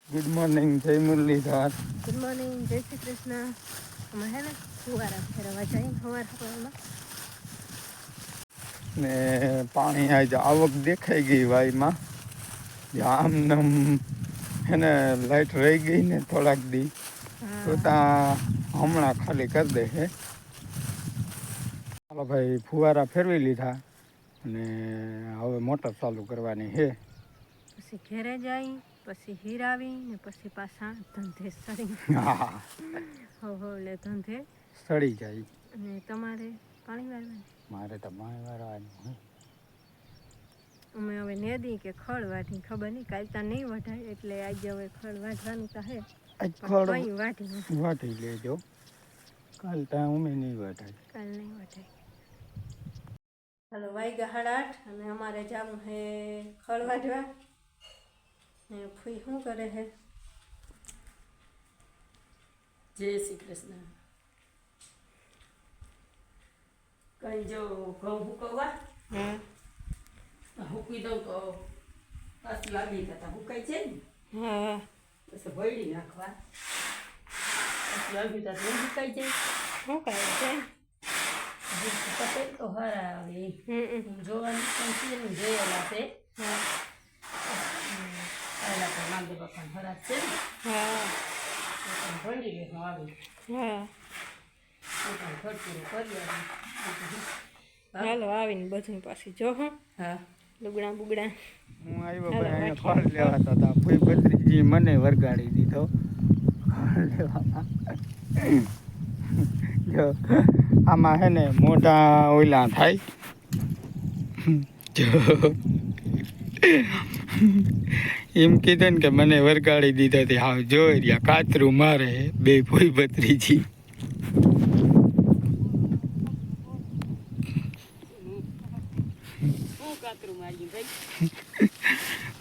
Good morning, જય Muralidhar. Good morning, જય શ્રી કૃષ્ણ. અમે હે ને ફુવારા ફેરવા જઈએ સવારમાં ને પાણી આજ આવક દેખાઈ ગઈ વાયમાં. આમ નમ એને લાઈટ રહી ગઈ ને થોડાક દી તો ત્યાં હમણાં ખાલી કરી દે છે. ચાલો ભાઈ, ફુવારા ફેરવી લીધા અને હવે મોટર ચાલુ કરવાની છે. પછી ઘેરે જાય, પછી હીરાવી ને પછી પાછા ધંધે સડી. હા, એટલે ધંધે સડી જાય. અને તમારે પાણી વાળવાનું? મારે તો પાણી વાળવાનું. અમે હવે નેદી કે ખડ વાઢી ખબર નહીં, કાલ ત્યાં નહીં વઢાય એટલે આજે હવે ખડ વાઢવાનું તો હે. આજ પણ ખડ કંઈ વાઢી વાઢી લેજો, કાલ ત્યાં અમે નહીં વઢાય. કાલ નહીં વઢાય. ચાલો, વાગ્યા 8:30 અને અમારે જવું હે ખડ વાઢવા. ને ફૂઈ શું કરે છે? જય શ્રી કૃષ્ણ. કઈ જો ઘઉં હુકવવા હુકી દઉં તો પાછું લાગી જતા હુકાઈ છે ને. હા, પછી ભળી નાખવા, પાછું લાગી જતા નહીં હુકાઈ જાય. શું કરે છે? પતે તો હારા આવે જોવાનું પણ છે ને, જોયેલા છે. પહેલા તો માંગે બાપાને હરાજ છે ને. હા, ભળી લે હું આવી હા. ખર્ચું કરી આવી. હાલો, આવીને બધું પાછી જો હું હા, લુગડા બુગડા. હું આવ્યો ભાઈ, અહીંયા ફળ લેવા હતા. ફૂઈ ભત્રીજી મને વરગાડી દીધો ફળ લેવામાં. જો આમાં હે ને મોટા ઓયલા થાય. જો એમ કીધું ને કે મને વરગાડી દીધા તે હાવ જોઈ રહ્યા કાતરું મારે બે ફૂઈ ભત્રીજી.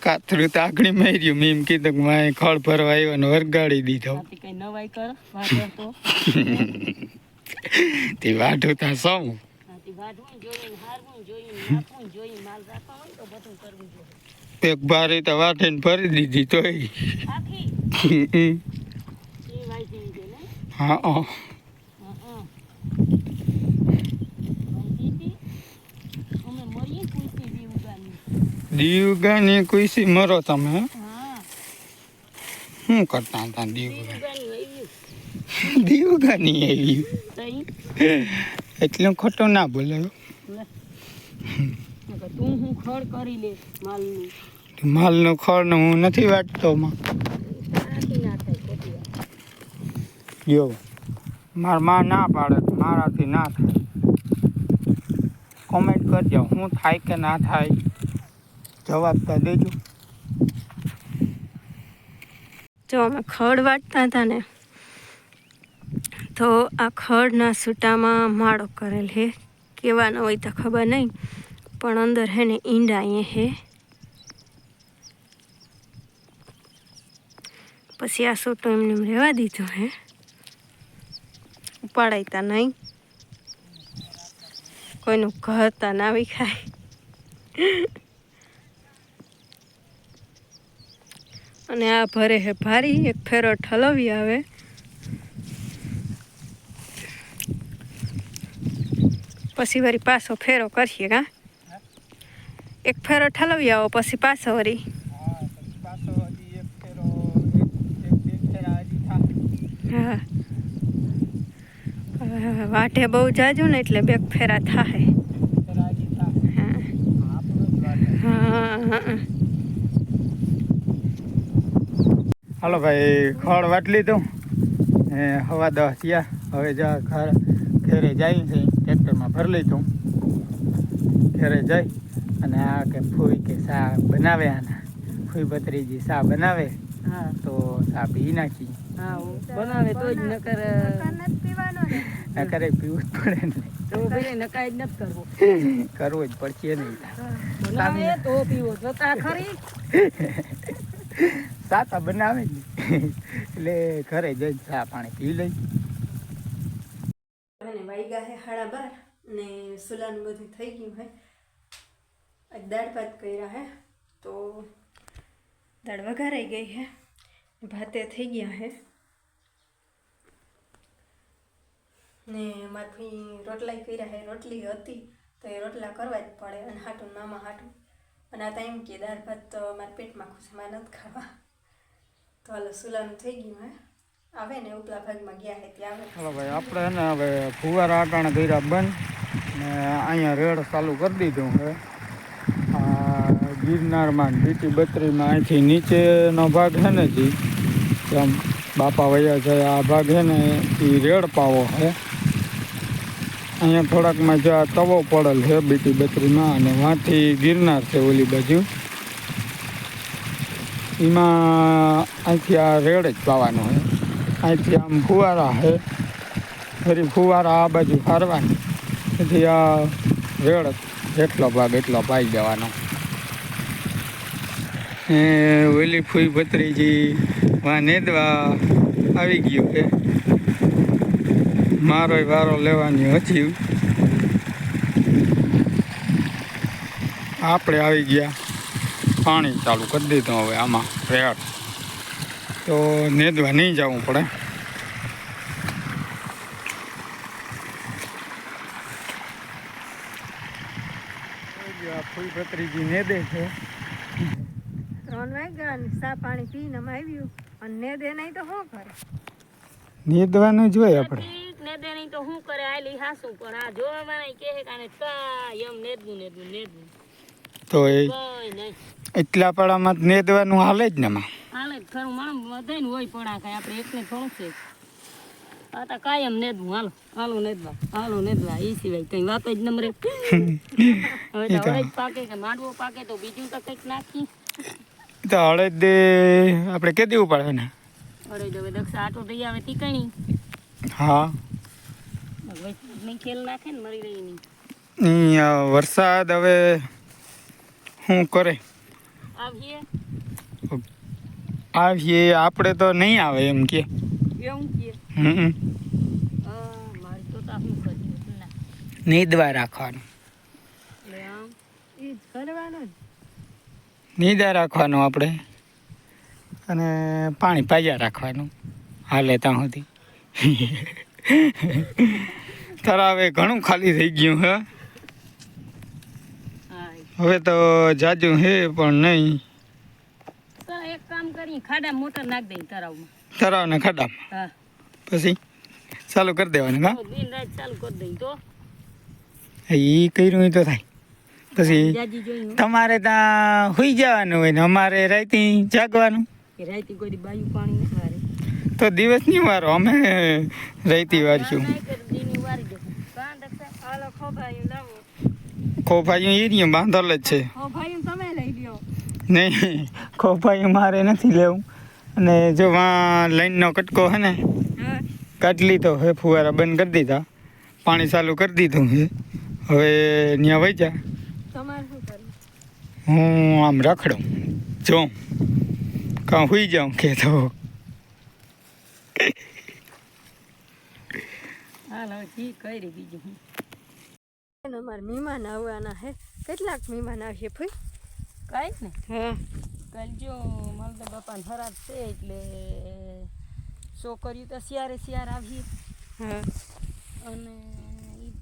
કાતરું તો આગળ માર્યું. મેં એમ કીધું કે મારે ખળ ભરવા આવ્યો ને વરગાડી દીધો. કઈ નવાઈ કર વાટે તો તે વાઢું ત્યાં સૌ વાઢવું જોઈએ, હારવું જોઈએ, નાખવું જોઈએ, માલ રાખવા હોય તો બધું કરવું જોઈએ. એક બારી તો વાટીને ભરી દીધી તોય. આખી એ વાઈ છે ને. હા, અમે મળીએ પૂછી બી ઉગાની. દીવગાની કુઈસી મરો તમે? હા, શું કરતા હતા દીવગા? ઉગાની દીવગાની આવી તઈ એટલે ખોટું ના બોલે. તું હું ખડ કરી લે માલનું. માલનો ખળ ને હું નથી વાટતો માં. તારાથી ના થાય ખોટી વાત. જો મારા માં ના પાડે તો મારાથી ના થાય. કોમેન્ટ કરજો શું થાય કે ના થાય, જવાબ તો દેજો. જો અમે ખડ વાટતા હતા ને, તો આ ખડના સૂટામાં માળો કરેલ હે. કેવાનો હોય તો ખબર નહીં, પણ અંદર હે ને ઈંડા અહીંયા હે. પછી આ સૂટો એમને એમ રહેવા દીધો હે, ઉપાડાયતા નહીં. કોઈનું ઘર તા ના વિખાય. અને આ ભરે હે ભારી, એક ફેરો ઠલવી આવે. પછી વળી પાછો ફેરો કરીએ કા. એક ફેરો ઠલવી આવો પછી પાછો વળી. હા, વાઢે બહુ જાજુ ને એટલે બે ફેરા થાય. હા. હાલો ભાઈ, ખળ વાટ લીધું ને 10:15 થયા. હવે જા ઘરે જાય છે, ટ્રેક્ટરમાં ભરી લીધું. ઘરે જઈ અને આ કે ફૂઈ કે ચા બનાવે, આના ફૂઈ ભત્રીજી ચા બનાવે. હા, તો ચા પી નાખી. હા, બનાવે તો જ નકર નકરે પીવું જ પડે ને. તો ભાઈ નકાઈ જ નથી કરવું. કરવું જ પડશે નહીં. બનાવે તો પીવો જોતા ખરી. ચા બનાવે ને એટલે ઘરે જઈને ચા પાણી પી લઈ. વાગ્યા હે 12:30 ને સુલાનું બધું થઈ ગયું હે. દાળ ભાત કર્યા હે તો દાળ વઘારાઈ ગઈ હે. ભાતે થઈ ગયા હે ને મારી ભાઈ રોટલા કર્યા હે. રોટલી હતી તો એ રોટલા કરવા જ પડે અને હાટું મામા હાટું. અને આ ટાઈમ કે દાળ ભાત તો મારા પેટમાં ખુશમાં નથી ખાવા. તો હાલો સુલાનું થઈ ગયું હે. આવે ને ઉપલા ભાગમાં ગયા હે ત્યાં આવે. ચાલો ભાઈ આપણે હે ને હવે ફુવારા આટાણે કર્યા બંધ ને અહીંયા રેડ ચાલુ કરી દીધું હવે. આ ગિરનારમાં બીટી બત્રીમાં અહીંથી નીચેનો ભાગ છે ને જે આમ બાપા વયા છે આ ભાગ છે ને એ રેડ પાવો છે. અહીંયા થોડાકમાં જો આ તવો પડેલ છે બીટી બત્રીમાં અને વાંથી ગિરનાર છે ઓલી બાજુ. એમાં અહીંથી આ રેડ જ પાવાનો છે. અહીંથી આમ ફુવારા છે ફરી ફુવારા આ બાજુ ફરવાની તેથી આ રેડ જેટલો ભાગ એટલો પાઈ દેવાનો. એ ઓલી ફૂઈ ભત્રીજી વા નેદવા આવી ગયું છે. મારો વારો લેવાની હતી. આપણે આવી ગયા પાણી ચાલુ કરી દીધું હવે આમાં રેડ તો નેદવા નહીં જવું પડે. ફૂઈ ભત્રીજી નેદે છે. 3 વાગ્યા ને ચા પાણી પીને અમે આવ્યું અને ને દે નહીં તો શું કરે? નેદવાનું જ હોય આપણે. ને દે નહીં તો શું કરે આલી હાસું પણ આ જોવામાં કહે કાને કાય એમ નેદવું તો એ કઈ નહીં એટલા પડામાં નેદવાનું હાલે જ ને માં. હાલે જ ખરું માણસ વધે ને હોય પડા કાંઈ આપણે એકને થોડું છે. આ તો કાયમ નેદવું હાલો નેદવા એ સિવાય કઈ વાત જ નમરે. હવે તો હળદ પાકે કે માંડવો પાકે તો બીજું તો કંઈક નાખી તો હળદ આપણે કે દેવું પડે ને. હળદ હવે દક્ષા આટો થઈ આવે તીકણી હા નહીં ખેલ નાખે ને મરી રહી નહીં. અહીંયા વરસાદ હવે શું કરે આવીએ આપણે તો નહીં આવે એમ કે. એવું કે મારી તો શું કરી નીદવા રાખવાનું. એટલે આમ એ જ કરવાનું. નીદા રાખવાનું આપણે અને પાણી પાયા રાખવાનું હાલે ત્યાં સુધી. તરાવે ઘણું ખાલી થઈ ગયું હે. હવે તો જાજુ હે પણ નહીં. તો એક કામ કરી ખાડા મોટર નાખ દઈ તરાવને ખાડામાં હા પછી ચાલુ કરી દેવાનું. હા દિન રાત ચાલુ કરી દઈ તો એ કર્યું હોય તો થાય. પછી જાજી જોઈ તમારે ત્યાં સુઈ જવાનું હોય ને અમારે રાતી જાગવાનું. કે રાતી કોઈ બાયું પાણી નથી વારે તો દિવસની વારો અમે રાતી વારશું. દીની વારી જશે કાં દક્ષા હાલો ખોભાયું લાવો. ખોફાયું એરિયા બાંધલ જ છે. ખોભાયું તમે લઈ લ્યો. નહીં ખોફાયું મારે નથી લેવું. અને જો વાં લાઈનનો કટકો છે ને હા કાઢી લીધો હવે ફુવારા બંધ કરી દીધા પાણી ચાલુ કરી દીધું છે. હવે ત્યાં વહી જા તમારે શું કરવું? હું આમ રખડું જોઉં કાં સુઈ જાઉં કે તો હાલ હવે ઠીક કરી બીજું હું અમારે મહેમાન આવવાના હે. કેટલાક મહેમાન આવશે ફઈ? કાંઈ ને હા કાલ જો માલદા બાપાને ખરાબ છે એટલે છોકરીઓ તો શિયાર આવી હા અને ઈ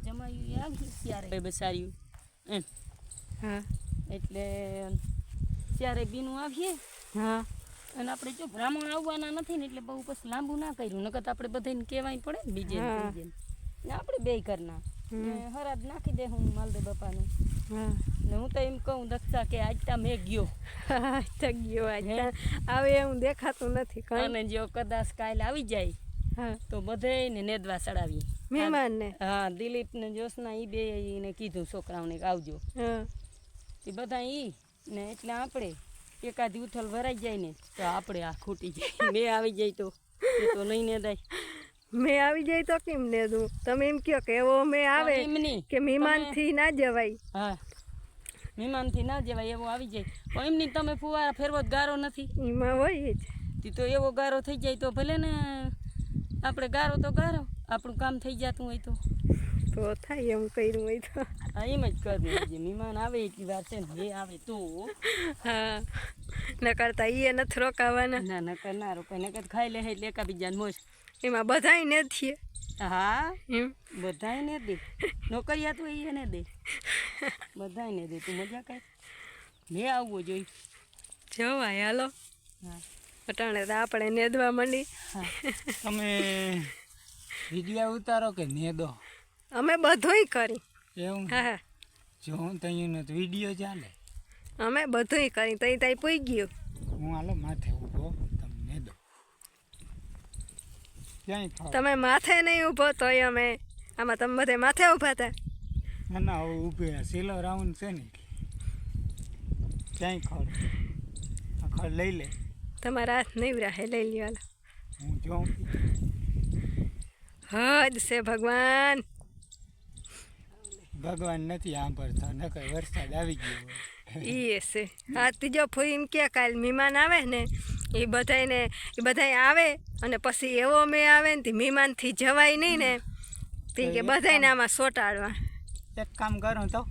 જમાયું આવી શિયારે બસાર્યું એમ હા એટલે શિયારે બીનું આવીએ હા અને આપણે જો બ્રાહ્મણ આવવાના નથી ને એટલે બહુ પછી લાંબુ ના કર્યું નકર આપણે બધાને કહેવાય પડે ને બીજે ને આપણે બે કરના હરાદ નાખી દે હું માલદે બાપાનું. હા ને હું તો એમ કહું દક્ષા કે આજ તા મેં ગયો ગયો આજ આવે એવું દેખાતું નથી અને જો કદાચ કાલે આવી જાય હા તો બધાને નેદવા ચડાવીએ મહેમાનને. હા દિલીપ ને જોશના ઈ બે ને કીધું છોકરાઓને કે આવજો હા એ બધા ઈ ને એટલે આપણે એકાદી ઉથલ ભરાઈ જાય ને તો આપણે આ ખૂટી જાય. મેં આવી જાય તો એ તો નહીં નેદાય. મેં આવી જાય તો કેમ ને દઉં? તમે એમ કહો કે એવો મેં આવે એમ નહીં કે મહેમાનથી ના જવાય. હા મહેમાનથી ના જવાય એવો આવી જાય પણ એમની તમે ફુવારા ફેરવો જ ગારો નથી એમાં હોય જ. તી તો એવો ગારો થઈ જાય તો ભલે ને આપણે ગારો તો ગારો આપણું કામ થઈ જતું હોય તો થાય એમ કર્યું હોય તો. હા એમ જ કરવું જે મહેમાન આવે એટલી વાર છે ને એ આવે તો હા ન કરતા એ નથી રોકાવાના. ના નકર ના રોકાય નકર ખાઈ લે એટલે એકા બીજાને મોજ. એમાં બધાય નથી હા એમ. બધાય ને દે નોકરિયાત હોય એને દે બધાય ને દે તું મજા કર લે આવવો જોઈએ. જવાય હાલો હા અટાણે તો આપણે નેદવા માંડી. હા તમે વિડીયો ઉતારો કે નેદો? અમે બધુંય કરી. એવું હા જો હું તૈયાર નથી વિડીયો ચાલે. અમે બધુંય કરી તઈ તઈ પૂઈ ગયું. હું હાલો માથે ઊભો તમે નેદો. ક્યાંય ખાવ તમે માથે નહીં ઊભો તોય અમે આમાં તમે બધે માથે ઊભા હતા. ના ના હવે ઊભે સેલો રાઉન્ડ છે ને ક્યાંય ખડ આ ખડ લઈ લે તમારા હાથ નહીં રહે લઈ લ્યો હાલો. હું જોઉં હદ છે ભગવાન. ભગવાન નથી સાંભળતા નકર વરસાદ આવી ગયો હોય. એ છે આ ત્રીજો ફૂઈ એમ કે કાલ મહેમાન આવે ને એ બધાય આવે અને પછી એવો મેં આવે ને તે મહેમાનથી જવાય નહીં ને તે કે બધાયને આમાં સોટાડવા. એક કામ કરું તો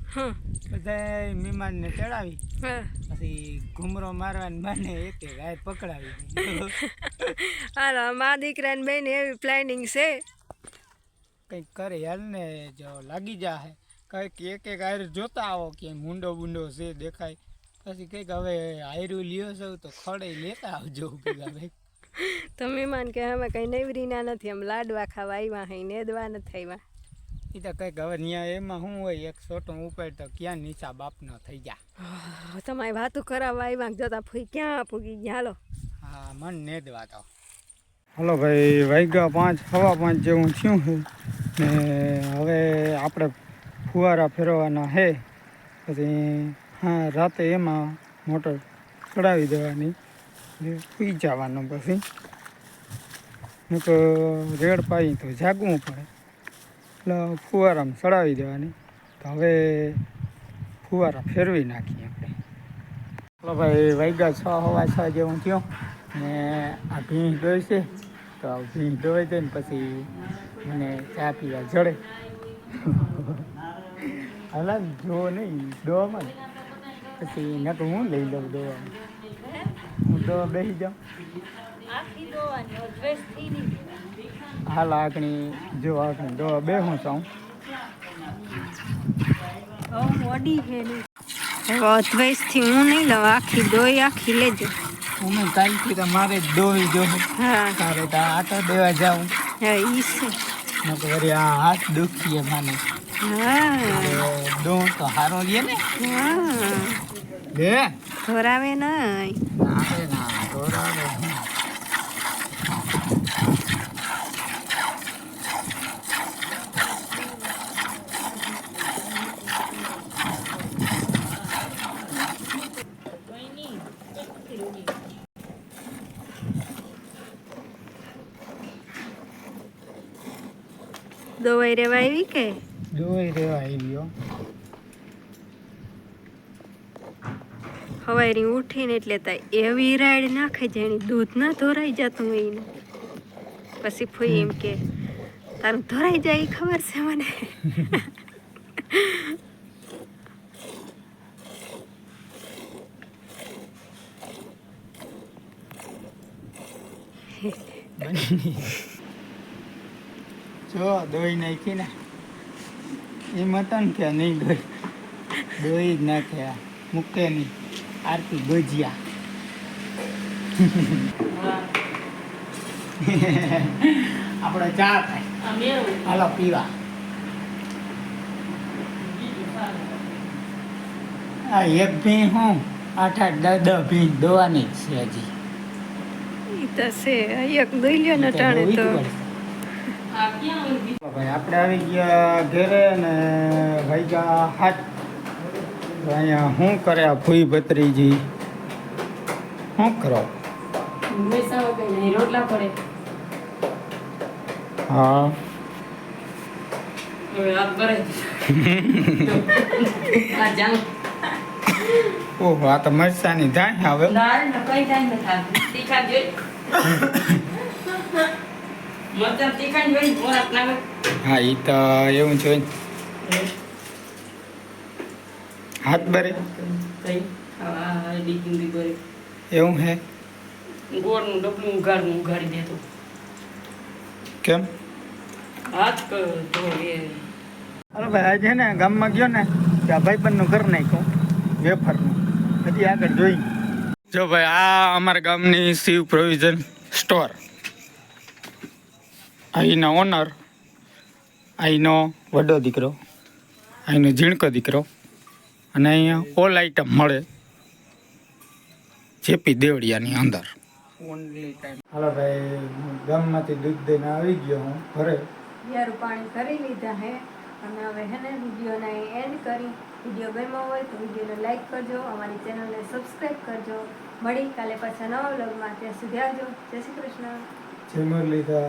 બધા મહેમાનને ચડાવી હા પછી ઘૂમરો મારવાની બને એક ગાય પકડાવી. હાલો મા દીકરાને બેન એવી પ્લાનિંગ છે. કંઈક કરે હાલ ને જો લાગી જાય કંઈક એક આયર જોતા આવો કે મુંડો બુંડો છે દેખાય પછી કંઈક હવે આયરું લ્યો છો તો ખડે લેતા આવજો ભેગા ભાઈ. તો મહેમાન કે અમે કંઈ નેવરીના નથી આમ લાડવા ખાવા આવ્યા હઈ નેદવા નથી આવ્યા. એ તો કંઈક હવે ત્યાં એમાં શું હોય એક છોટો ઉપર તો ક્યાં નીચા બાપનો થઈ ગયા. તમારી વાતું કરાવવા આવ્યા જતા ફૂઈ ક્યાં પૂગી ગયા. હાલો હા મન નેદવા તો હાલો ભાઈ વાગ્યા 5 સવા 5 જેવું થયું છે ને હવે આપણે ફુવારા ફેરવવાના છે પછી હા રાતે એમાં મોટર ચડાવી દેવાની સુઈ જવાનું પછી રેડ પાઈ તો જાગવું પડે એટલે ફુવારામાં ચડાવી દેવાની. તો હવે ફુવારા ફેરવી નાખીએ આપણે. ચાલો ભાઈ વાગ્યા 6 સવા 6 જેવું થયું ને આ ભીંસ દોય છે તો આ ભીંસ દોઈ દે ને પછી મને ચા પીવા જડે. હાલા જો નહીં દોવામાં પછી નકર હું લઈ લઉં દોવામાં હું દવા બેસી જાઉં. હાલ આકણી જો આકણી દવા બેસું છું મોડી છે અદ્વૈસથી હું નહીં લઉં આખી દોઈ આખી લેજો. હું કાલથી તો મારે જ દોવી જો હા તારે તો આટો દેવા જાઉં હા ઈ છે. નકર વળી આ હાથ દુખીએ મને હા દોણ તો સારો રહે ને. હા લે ધોરાવે નહીં. આવે ના દોરાવે દવાઈ રેવા આવી કે દોઈ રેવા આવ્યો. હવારી ઉઠીને એટલે તા એવી રાડ નાખે જેની દૂધ ના ધોરાઈ જતું હોય ને પછી ફૂઈ એમ કે તારું ધોરાઈ જાય ઈ ખબર છે મને. જો દોઈ નાખી ને એમ હતા ને કે નહીં દોઈ જ નાખ્યા મૂકે નહીં. આરતી ભજીયા આપણે ચા થાય હાલો પીવા. આ એક ભી હું 8-8 10 ભી દોવાની જ છે હજી. ઈ તો છે એક દોઈ લ્યો ને ટાણે તો ભાઈ આપણે આવી ગયા ઘેરે ને વાગ્યા 7. અહીંયા શું કરે આ ફૂઈ ભત્રીજી શું કરો? રોટલા પડે હા હવે આપ કરે આ જાણ ઓહો આ તો મરચાની ધાય હવે દાળ ને કઈ ટાઈમ ન થાય તીખા જોઈ મતલબ તીખા જોઈ મોરા નામે હા એ તો એવું છે હાથ બરે કઈ આ ડીકીંદી કરે એવું હે ગોળનું ડબલું ઉઘાડી દેતો કેમ હાથ તો એ હાલો ભાઈ આજે ને ગામમાં ગયો ને ત્યાં ભાઈબંધનું ઘર નાખ્યું વેફરનું હજી આગળ જોઈ જો ભાઈ આ અમારા ગામની શિવ પ્રોવિઝન સ્ટોર અહીંના ઓનર અહીંનો વડો દીકરો અહીંનો ઝીણકો દીકરો અને અહીંયા ઓલ આઈટમ મળે જેપી દેવડિયાની અંદર હાલો ભાઈ હું ગામમાંથી દૂધ દઈને આવી ગયો હું ઘરે યારું પાણી કરી લીધા હે અને હવે હે ને વિડીયોને એન્ડ કરી વિડીયો ગમ્યો હોય તો વિડીયોને લાઈક કરજો અમારી ચેનલને સબસ્ક્રાઈબ કરજો મળી કાલે પાછા નવા વ્લોગમાં ત્યાં સુધી આવજો જય શ્રી કૃષ્ણ જય મુરલીધર